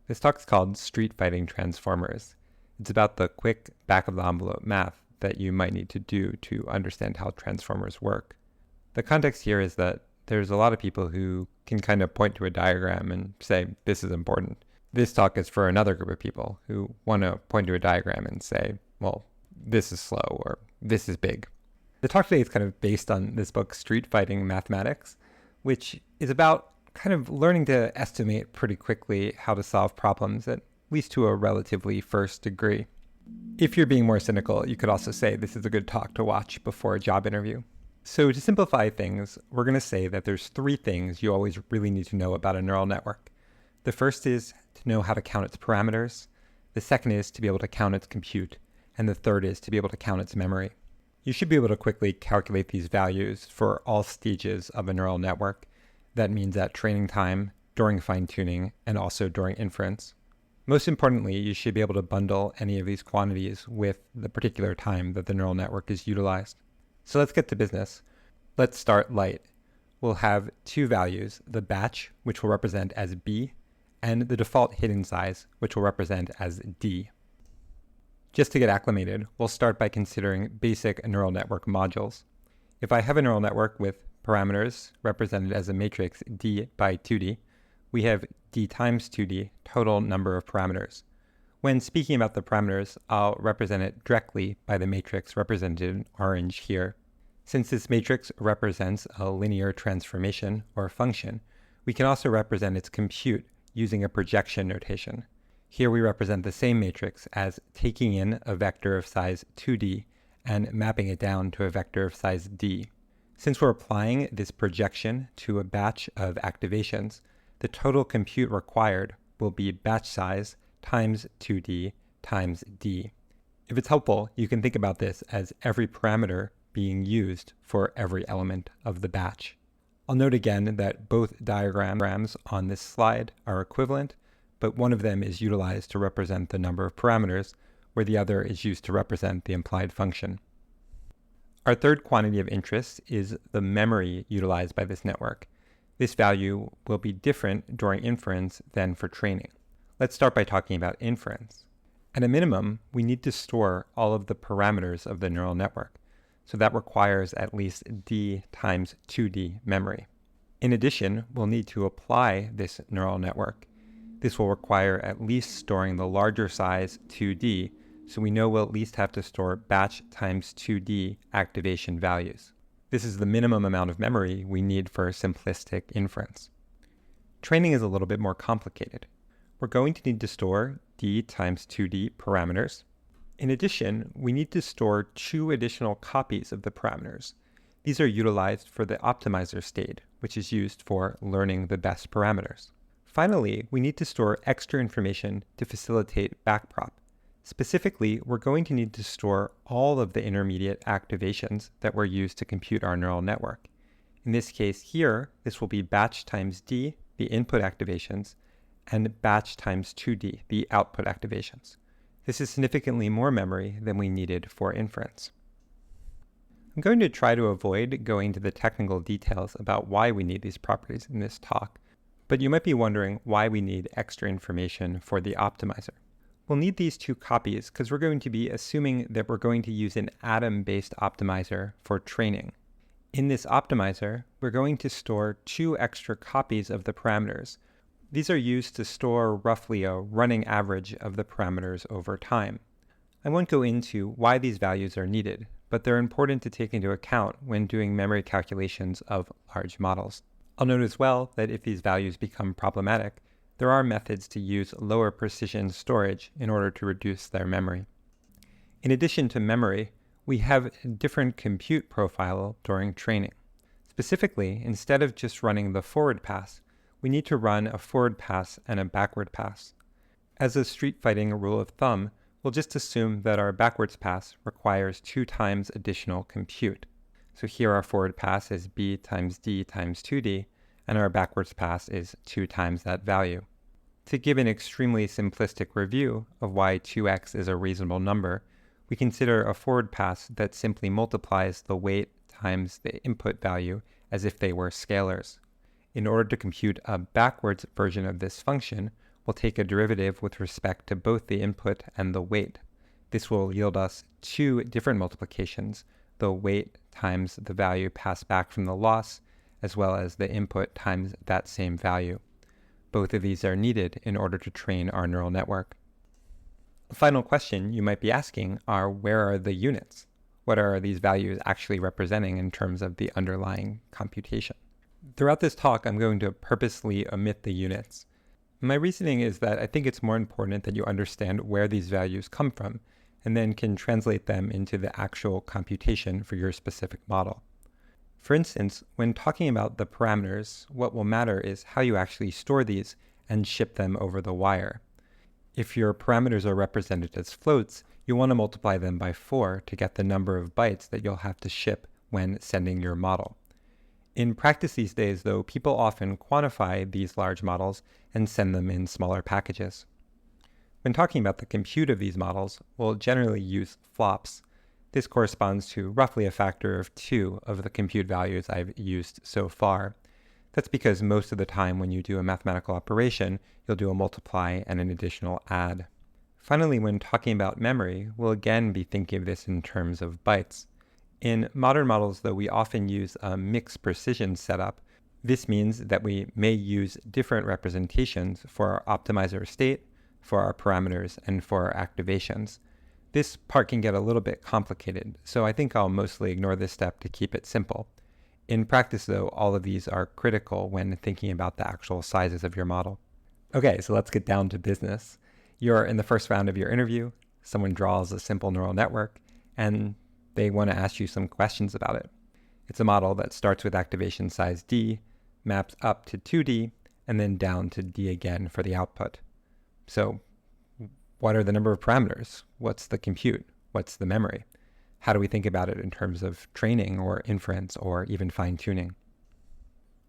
This talk is called Street Fighting Transformers. It's about the quick back-of-the-envelope math that you might need to do to understand how transformers work. The context here is that there's a lot of people who can kind of point to a diagram and say, this is important. This talk is for another group of people who want to point to a diagram and say, well, this is slow or this is big. The talk today is kind of based on this book, Street Fighting Mathematics, which is about kind of learning to estimate pretty quickly how to solve problems, at least to a relatively first degree. If you're being more cynical, you could also say this is a good talk to watch before a job interview. So to simplify things, we're going to say that there's three things you always really need to know about a neural network. The first is to know how to count its parameters. The second is to be able to count its compute. And the third is to be able to count its memory. You should be able to quickly calculate these values for all stages of a neural network. That means at training time, during fine-tuning, and also during inference. Most importantly, you should be able to bundle any of these quantities with the particular time that the neural network is utilized. So let's get to business. Let's start light. We'll have two values, the batch, which will represent as B, and the default hidden size, which will represent as D. Just to get acclimated, we'll start by considering basic neural network modules. If I have a neural network with parameters represented as a matrix D by 2D, we have D times 2D total number of parameters. When speaking about the parameters, I'll represent it directly by the matrix represented in orange here. Since this matrix represents a linear transformation or function, we can also represent its compute using a projection notation. Here we represent the same matrix as taking in a vector of size 2D and mapping it down to a vector of size D. Since we're applying this projection to a batch of activations, the total compute required will be batch size times 2D times D. If it's helpful, you can think about this as every parameter being used for every element of the batch. I'll note again that both diagrams on this slide are equivalent, but one of them is utilized to represent the number of parameters, where the other is used to represent the implied function. Our third quantity of interest is the memory utilized by this network. This value will be different during inference than for training. Let's start by talking about inference. At a minimum, we need to store all of the parameters of the neural network, so that requires at least D times 2D memory. In addition, we'll need to apply this neural network. This will require at least storing the larger size 2D, so we know we'll at least have to store batch times 2D activation values. This is the minimum amount of memory we need for simplistic inference. Training is a little bit more complicated. We're going to need to store D times 2D parameters. In addition, we need to store two additional copies of the parameters. These are utilized for the optimizer state, which is used for learning the best parameters. Finally, we need to store extra information to facilitate backprop. Specifically, we're going to need to store all of the intermediate activations that were used to compute our neural network. In this case here, this will be batch times D, the input activations, and batch times 2D, the output activations. This is significantly more memory than we needed for inference. I'm going to try to avoid going into the technical details about why we need these properties in this talk, but you might be wondering why we need extra information for the optimizer. We'll need these two copies because we're going to be assuming that we're going to use an atom-based optimizer for training. In this optimizer, we're going to store two extra copies of the parameters. These are used to store roughly a running average of the parameters over time. I won't go into why these values are needed, but they're important to take into account when doing memory calculations of large models. I'll note as well that if these values become problematic, there are methods to use lower precision storage in order to reduce their memory. In addition to memory, we have a different compute profile during training. Specifically, instead of just running the forward pass, we need to run a forward pass and a backward pass. As a street fighting rule of thumb, we'll just assume that our backwards pass requires 2 times additional compute. So here our forward pass is B times D times 2D, and our backwards pass is 2 times that value. To give an extremely simplistic review of why 2x is a reasonable number, we consider a forward pass that simply multiplies the weight times the input value as if they were scalars. In order to compute a backwards version of this function, we'll take a derivative with respect to both the input and the weight. This will yield us two different multiplications, the weight times the value passed back from the loss, as well as the input times that same value. Both of these are needed in order to train our neural network. A final question you might be asking are, where are the units? What are these values actually representing in terms of the underlying computation? Throughout this talk, I'm going to purposely omit the units. My reasoning is that I think it's more important that you understand where these values come from, and then can translate them into the actual computation for your specific model. For instance, when talking about the parameters, what will matter is how you actually store these and ship them over the wire. If your parameters are represented as floats, you'll want to multiply them by 4 to get the number of bytes that you'll have to ship when sending your model. In practice these days, though, people often quantify these large models and send them in smaller packages. When talking about the compute of these models, we'll generally use flops. This corresponds to roughly a factor of 2 of the compute values I've used so far. That's because most of the time when you do a mathematical operation, you'll do a multiply and an additional add. Finally, when talking about memory, we'll again be thinking of this in terms of bytes. In modern models, though, we often use a mixed precision setup. This means that we may use different representations for our optimizer state, for our parameters, and for our activations. This part can get a little bit complicated, so I think I'll mostly ignore this step to keep it simple. In practice, though, all of these are critical when thinking about the actual sizes of your model. Okay, so let's get down to business. You're in the first round of your interview. Someone draws a simple neural network, and they want to ask you some questions about it. It's a model that starts with activation size D, maps up to 2D, and then down to D again for the output. So what are the number of parameters? What's the compute? What's the memory? How do we think about it in terms of training or inference or even fine-tuning?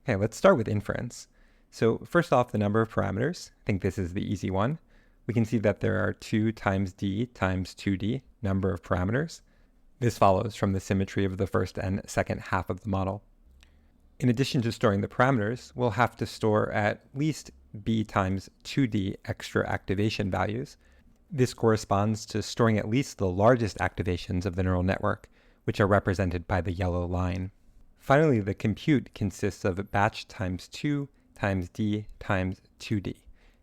Okay, let's start with inference. So first off, the number of parameters. I think this is the easy one. We can see that there are 2 times D times 2D number of parameters. This follows from the symmetry of the first and second half of the model. In addition to storing the parameters, we'll have to store at least B times 2D extra activation values. This corresponds to storing at least the largest activations of the neural network, which are represented by the yellow line. Finally, the compute consists of batch times 2 times D times 2D.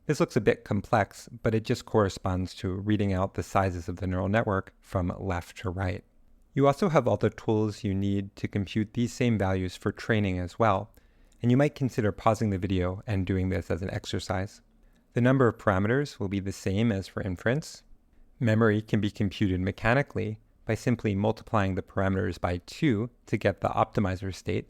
This looks a bit complex, but it just corresponds to reading out the sizes of the neural network from left to right. You also have all the tools you need to compute these same values for training as well, and you might consider pausing the video and doing this as an exercise. The number of parameters will be the same as for inference. Memory can be computed mechanically by simply multiplying the parameters by 2 to get the optimizer state,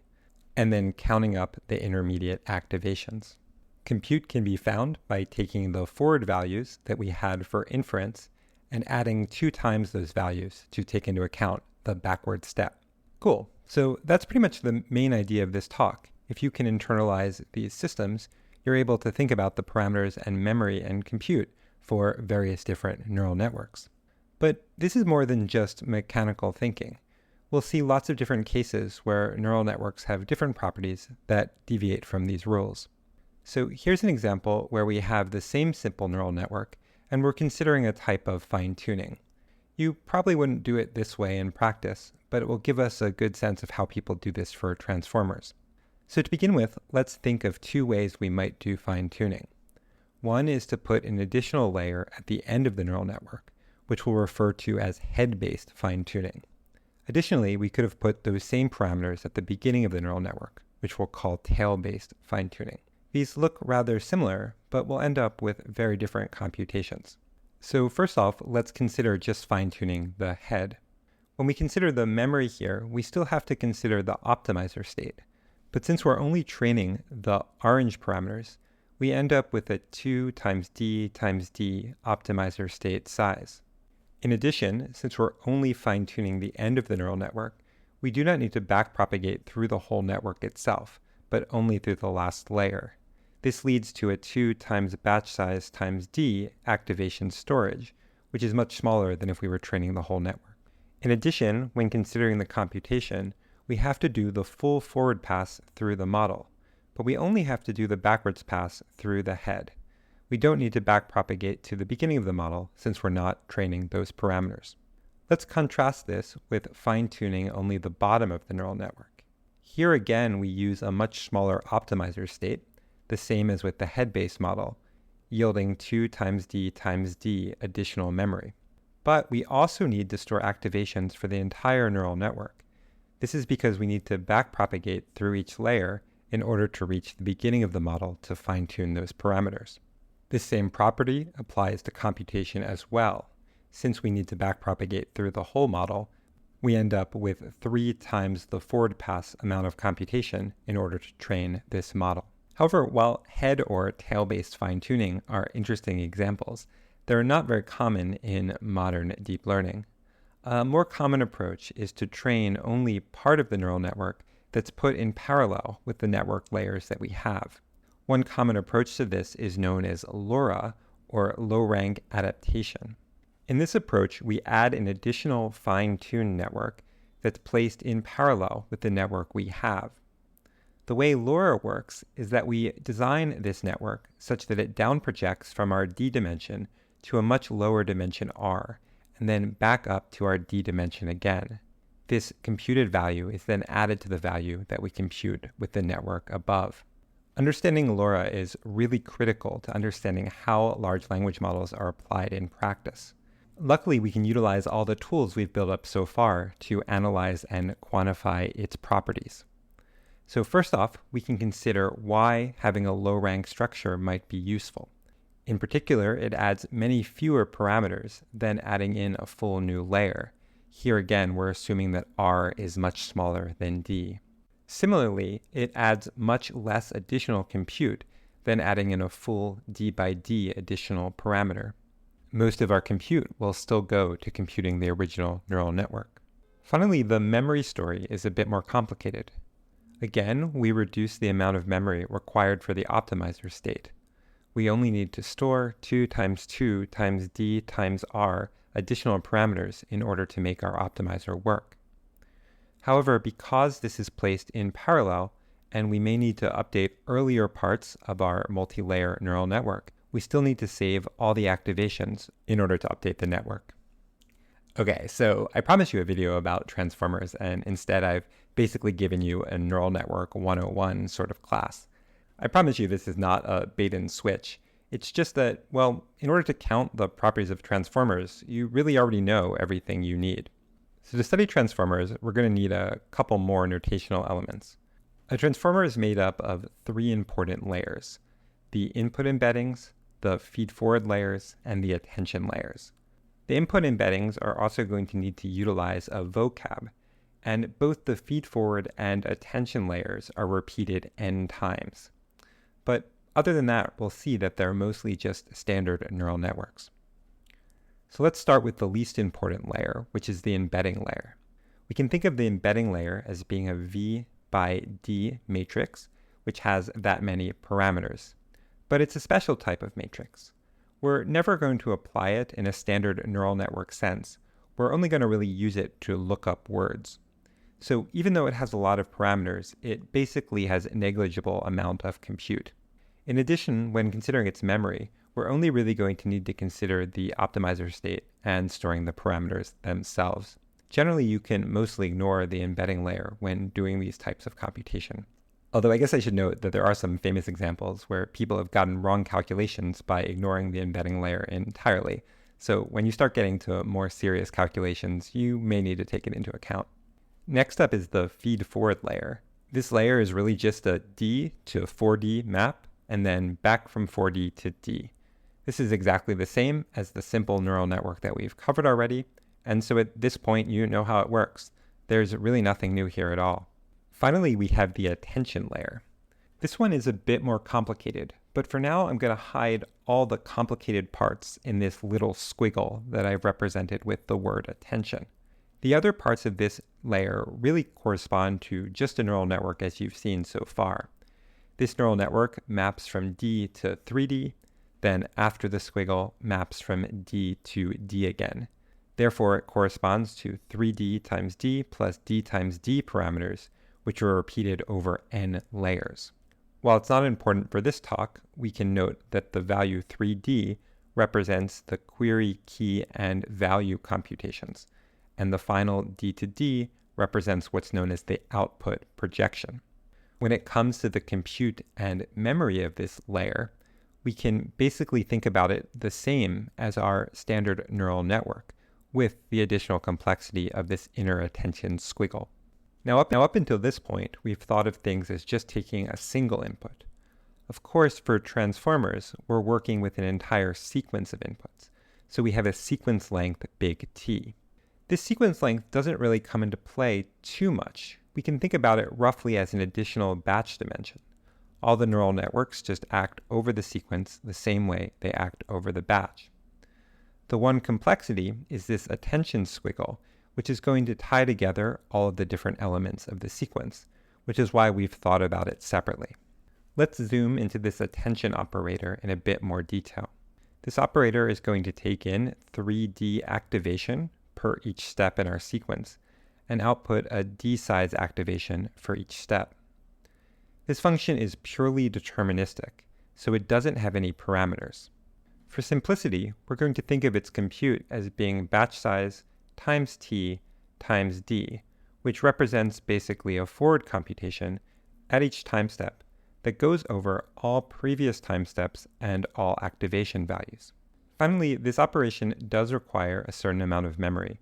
and then counting up the intermediate activations. Compute can be found by taking the forward values that we had for inference and adding 2 times those values to take into account the backward step. Cool. So that's pretty much the main idea of this talk. If you can internalize these systems, you're able to think about the parameters and memory and compute for various different neural networks. But this is more than just mechanical thinking. We'll see lots of different cases where neural networks have different properties that deviate from these rules. So here's an example where we have the same simple neural network, and we're considering a type of fine-tuning. You probably wouldn't do it this way in practice, but it will give us a good sense of how people do this for transformers. So to begin with, let's think of 2 ways we might do fine-tuning. One is to put an additional layer at the end of the neural network, which we'll refer to as head-based fine-tuning. Additionally, we could have put those same parameters at the beginning of the neural network, which we'll call tail-based fine-tuning. These look rather similar, but we'll end up with very different computations. So first off, let's consider just fine-tuning the head. When we consider the memory here, we still have to consider the optimizer state. But since we're only training the orange parameters, we end up with a 2 times D times D optimizer state size. In addition, since we're only fine-tuning the end of the neural network, we do not need to backpropagate through the whole network itself, but only through the last layer. This leads to a 2 times batch size times D activation storage, which is much smaller than if we were training the whole network. In addition, when considering the computation, we have to do the full forward pass through the model, but we only have to do the backwards pass through the head. we don't need to backpropagate to the beginning of the model since we're not training those parameters. Let's contrast this with fine-tuning only the bottom of the neural network. Here again, we use a much smaller optimizer state, the same as with the head-based model, yielding 2 times d times d additional memory. But we also need to store activations for the entire neural network. This is because we need to backpropagate through each layer in order to reach the beginning of the model to fine-tune those parameters. This same property applies to computation as well. Since we need to backpropagate through the whole model, we end up with 3 times the forward pass amount of computation in order to train this model. However, while head or tail-based fine-tuning are interesting examples, they're not very common in modern deep learning. A more common approach is to train only part of the neural network that's put in parallel with the network layers that we have. One common approach to this is known as LoRA, or low-rank adaptation. In this approach, we add an additional fine-tuned network that's placed in parallel with the network we have. The way LoRA works is that we design this network such that it downprojects from our D dimension to a much lower dimension R, and then back up to our D dimension again. This computed value is then added to the value that we compute with the network above. Understanding LoRA is really critical to understanding how large language models are applied in practice. Luckily, we can utilize all the tools we've built up so far to analyze and quantify its properties. So first off, we can consider why having a low-rank structure might be useful. In particular, it adds many fewer parameters than adding in a full new layer. Here again, we're assuming that R is much smaller than D. Similarly, it adds much less additional compute than adding in a full D by D additional parameter. Most of our compute will still go to computing the original neural network. Finally, the memory story is a bit more complicated. Again, we reduce the amount of memory required for the optimizer state. We only need to store 2 times 2 times d times r additional parameters in order to make our optimizer work. However, because this is placed in parallel, and we may need to update earlier parts of our multi-layer neural network, we still need to save all the activations in order to update the network. Okay, so I promised you a video about transformers, and instead I've basically given you a neural network 101 sort of class. I promise you this is not a bait and switch. It's just that, well, in order to count the properties of transformers, you really already know everything you need. So to study transformers, we're going to need a couple more notational elements. A transformer is made up of 3 important layers: the input embeddings, the feed-forward layers, and the attention layers. The input embeddings are also going to need to utilize a vocab, and both the feed-forward and attention layers are repeated n times. But other than that, we'll see that they're mostly just standard neural networks. So let's start with the least important layer, which is the embedding layer. We can think of the embedding layer as being a V by D matrix, which has that many parameters. But it's a special type of matrix. We're never going to apply it in a standard neural network sense. We're only going to really use it to look up words. So even though it has a lot of parameters, it basically has a negligible amount of compute. In addition, when considering its memory, we're only really going to need to consider the optimizer state and storing the parameters themselves. Generally, you can mostly ignore the embedding layer when doing these types of computation. Although I guess I should note that there are some famous examples where people have gotten wrong calculations by ignoring the embedding layer entirely. So when you start getting to more serious calculations, you may need to take it into account. Next up is the feed-forward layer. This layer is really just a D to 4D map, and then back from 4D to D. This is exactly the same as the simple neural network that we've covered already, and so at this point you know how it works. There's really nothing new here at all. Finally, we have the attention layer. This one is a bit more complicated, but for now I'm going to hide all the complicated parts in this little squiggle that I've represented with the word attention. The other parts of this layer really correspond to just a neural network as you've seen so far. This neural network maps from D to 3D, then after the squiggle maps from D to D again. Therefore, it corresponds to 3D times D plus D times D parameters, which are repeated over n layers. While it's not important for this talk, we can note that the value 3D represents the query, key, and value computations, and the final D to D represents what's known as the output projection. When it comes to the compute and memory of this layer, we can basically think about it the same as our standard neural network, with the additional complexity of this inner attention squiggle. Now up until this point, we've thought of things as just taking a single input. Of course, for transformers, we're working with an entire sequence of inputs, so we have a sequence length big T. This sequence length doesn't really come into play too much. We can think about it roughly as an additional batch dimension. All the neural networks just act over the sequence the same way they act over the batch. The one complexity is this attention squiggle, which is going to tie together all of the different elements of the sequence, which is why we've thought about it separately. Let's zoom into this attention operator in a bit more detail. This operator is going to take in 3D activation per each step in our sequence and output a D-size activation for each step. This function is purely deterministic, so it doesn't have any parameters. For simplicity, we're going to think of its compute as being batch size times T times D, which represents basically a forward computation at each time step that goes over all previous time steps and all activation values. Finally, this operation does require a certain amount of memory,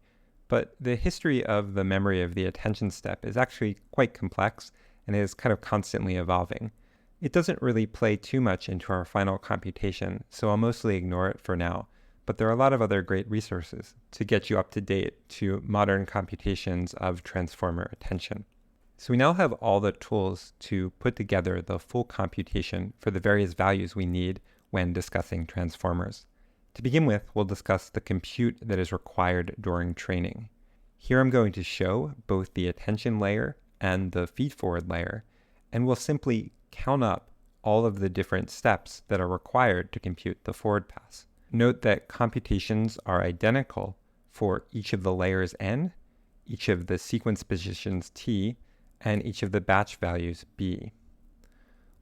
but the history of the memory of the attention step is actually quite complex and is kind of constantly evolving. It doesn't really play too much into our final computation, so I'll mostly ignore it for now, but there are a lot of other great resources to get you up to date to modern computations of transformer attention. So we now have all the tools to put together the full computation for the various values we need when discussing transformers. To begin with, we'll discuss the compute that is required during training. Here I'm going to show both the attention layer and the feed-forward layer, and we'll simply count up all of the different steps that are required to compute the forward pass. Note that computations are identical for each of the layers N, each of the sequence positions T, and each of the batch values B.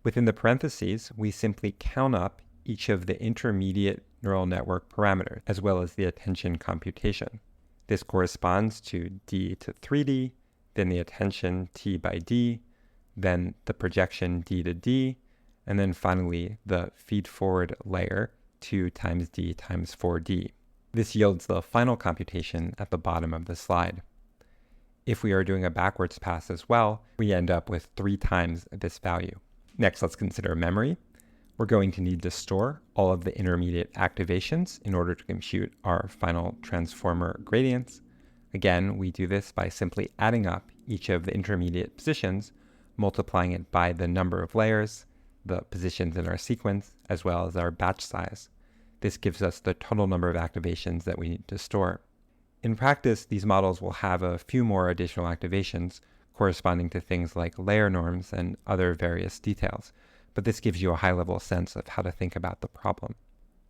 Within the parentheses, we simply count up each of the intermediate neural network parameters, as well as the attention computation. This corresponds to D to 3D, then the attention T by D, then the projection D to D, and then finally the feed-forward layer 2 times D times 4D. This yields the final computation at the bottom of the slide. If we are doing a backwards pass as well, we end up with 3 times this value. Next, let's consider memory. We're going to need to store all of the intermediate activations in order to compute our final transformer gradients. Again, we do this by simply adding up each of the intermediate positions, multiplying it by the number of layers, the positions in our sequence, as well as our batch size. This gives us the total number of activations that we need to store. In practice, these models will have a few more additional activations corresponding to things like layer norms and other various details, but this gives you a high-level sense of how to think about the problem.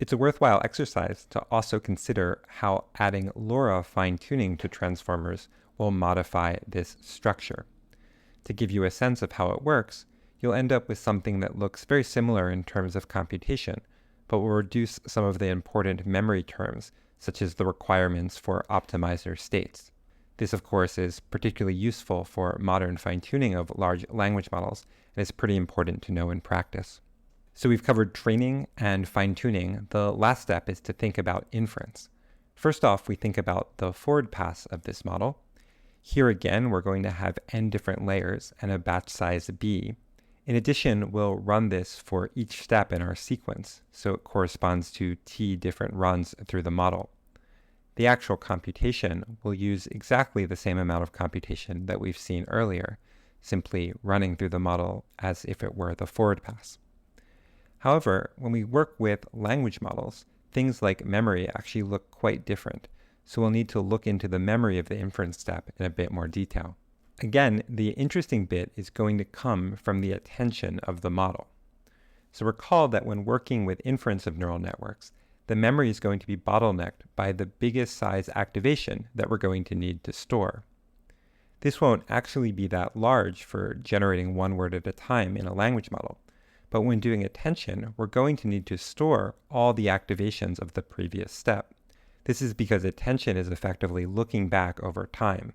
It's a worthwhile exercise to also consider how adding LoRa fine-tuning to transformers will modify this structure. To give you a sense of how it works, you'll end up with something that looks very similar in terms of computation, but will reduce some of the important memory terms, such as the requirements for optimizer states. This, of course, is particularly useful for modern fine-tuning of large language models, and is pretty important to know in practice. So we've covered training and fine-tuning. The last step is to think about inference. First off, we think about the forward pass of this model. Here again, we're going to have n different layers and a batch size b. In addition, we'll run this for each step in our sequence, so it corresponds to t different runs through the model. The actual computation will use exactly the same amount of computation that we've seen earlier, simply running through the model as if it were the forward pass. However, when we work with language models, things like memory actually look quite different, so we'll need to look into the memory of the inference step in a bit more detail. Again, the interesting bit is going to come from the attention of the model. So recall that when working with inference of neural networks, the memory is going to be bottlenecked by the biggest size activation that we're going to need to store. This won't actually be that large for generating one word at a time in a language model, But when doing attention, we're going to need to store all the activations of the previous step. This is because attention is effectively looking back over time.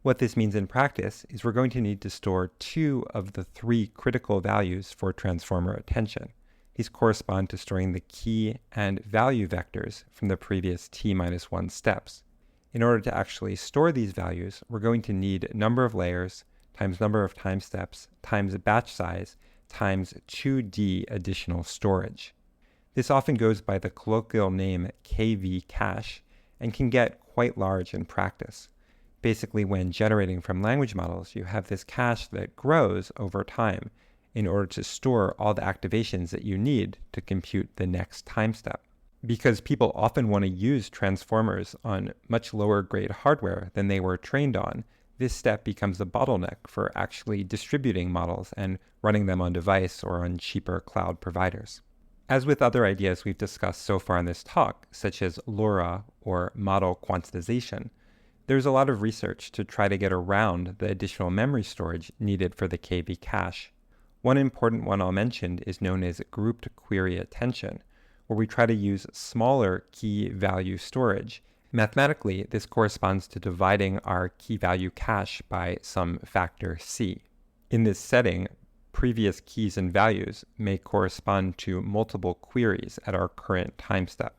What this means in practice is we're going to need to store 2 of the 3 critical values for transformer attention. These correspond to storing the key and value vectors from the previous t-1 steps. In order to actually store these values, we're going to need number of layers times number of time steps times batch size times 2D additional storage. This often goes by the colloquial name KV cache and can get quite large in practice. Basically, when generating from language models, you have this cache that grows over time in order to store all the activations that you need to compute the next time step. Because people often want to use transformers on much lower grade hardware than they were trained on, this step becomes a bottleneck for actually distributing models and running them on device or on cheaper cloud providers. As with other ideas we've discussed so far in this talk, such as LoRa or model quantization, there's a lot of research to try to get around the additional memory storage needed for the KV cache. One important one I'll mention is known as grouped query attention, where we try to use smaller key value storage. Mathematically, this corresponds to dividing our key value cache by some factor c. In this setting, previous keys and values may correspond to multiple queries at our current time step.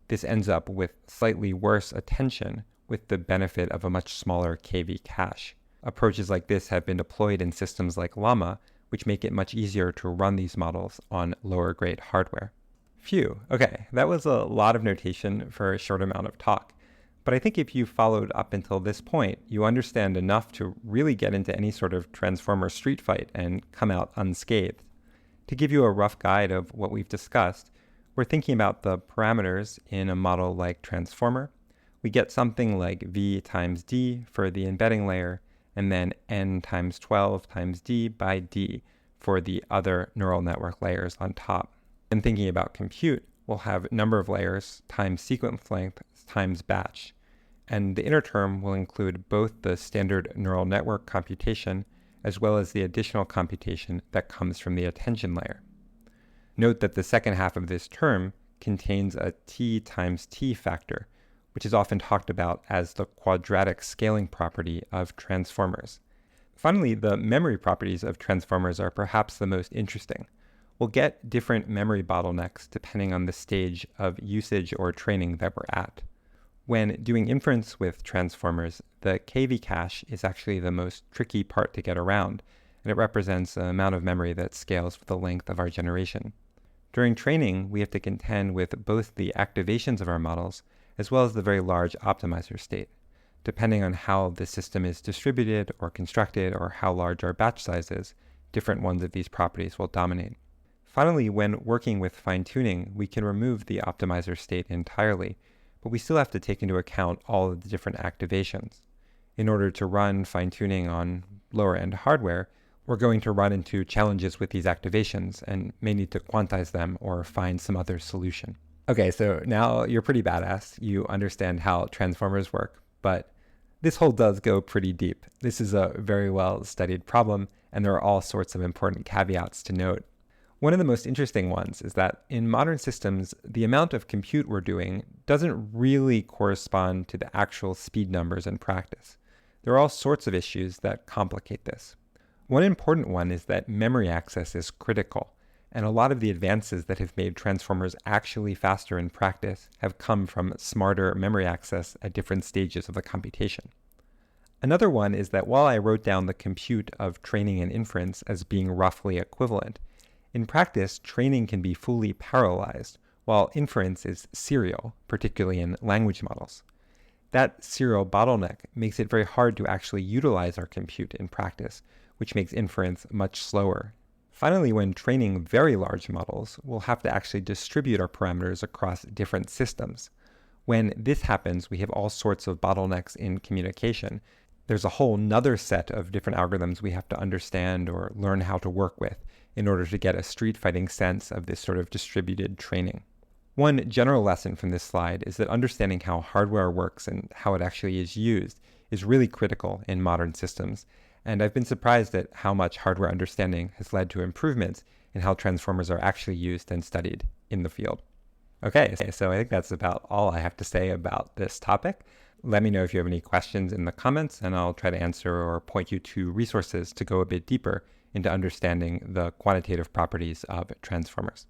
This ends up with slightly worse attention with the benefit of a much smaller KV cache. Approaches like this have been deployed in systems like Llama, which make it much easier to run these models on lower grade hardware. Phew, okay, that was a lot of notation for a short amount of talk. But I think if you followed up until this point, you understand enough to really get into any sort of transformer street fight and come out unscathed. To give you a rough guide of what we've discussed, we're thinking about the parameters in a model like transformer. We get something like v times d for the embedding layer, and then n times 12 times d by d for the other neural network layers on top. And thinking about compute, we'll have number of layers times sequence length times batch. And the inner term will include both the standard neural network computation as well as the additional computation that comes from the attention layer. Note that the second half of this term contains a t times t factor, which is often talked about as the quadratic scaling property of transformers. Finally, the memory properties of transformers are perhaps the most interesting. We'll get different memory bottlenecks depending on the stage of usage or training that we're at. When doing inference with transformers, the KV cache is actually the most tricky part to get around, and it represents an amount of memory that scales with the length of our generation. During training, we have to contend with both the activations of our models as well as the very large optimizer state. Depending on how the system is distributed or constructed or how large our batch size is, different ones of these properties will dominate. Finally, when working with fine-tuning, we can remove the optimizer state entirely, but we still have to take into account all of the different activations. In order to run fine-tuning on lower-end hardware, we're going to run into challenges with these activations and may need to quantize them or find some other solution. Okay, so now you're pretty badass. You understand how transformers work, but this hole does go pretty deep. This is a very well-studied problem, and there are all sorts of important caveats to note. One of the most interesting ones is that in modern systems, the amount of compute we're doing doesn't really correspond to the actual speed numbers in practice. There are all sorts of issues that complicate this. One important one is that memory access is critical, and a lot of the advances that have made transformers actually faster in practice have come from smarter memory access at different stages of the computation. Another one is that while I wrote down the compute of training and inference as being roughly equivalent, in practice, training can be fully parallelized, while inference is serial, particularly in language models. That serial bottleneck makes it very hard to actually utilize our compute in practice, which makes inference much slower. Finally, when training very large models, we'll have to actually distribute our parameters across different systems. When this happens, we have all sorts of bottlenecks in communication. There's a whole nother set of different algorithms we have to understand or learn how to work with in order to get a street fighting sense of this sort of distributed training. One general lesson from this slide is that understanding how hardware works and how it actually is used is really critical in modern systems, And I've been surprised at how much hardware understanding has led to improvements in how transformers are actually used and studied in the field. Okay, so I think that's about all I have to say about this topic. Let me know if you have any questions in the comments, and I'll try to answer or point you to resources to go a bit deeper into understanding the quantitative properties of transformers.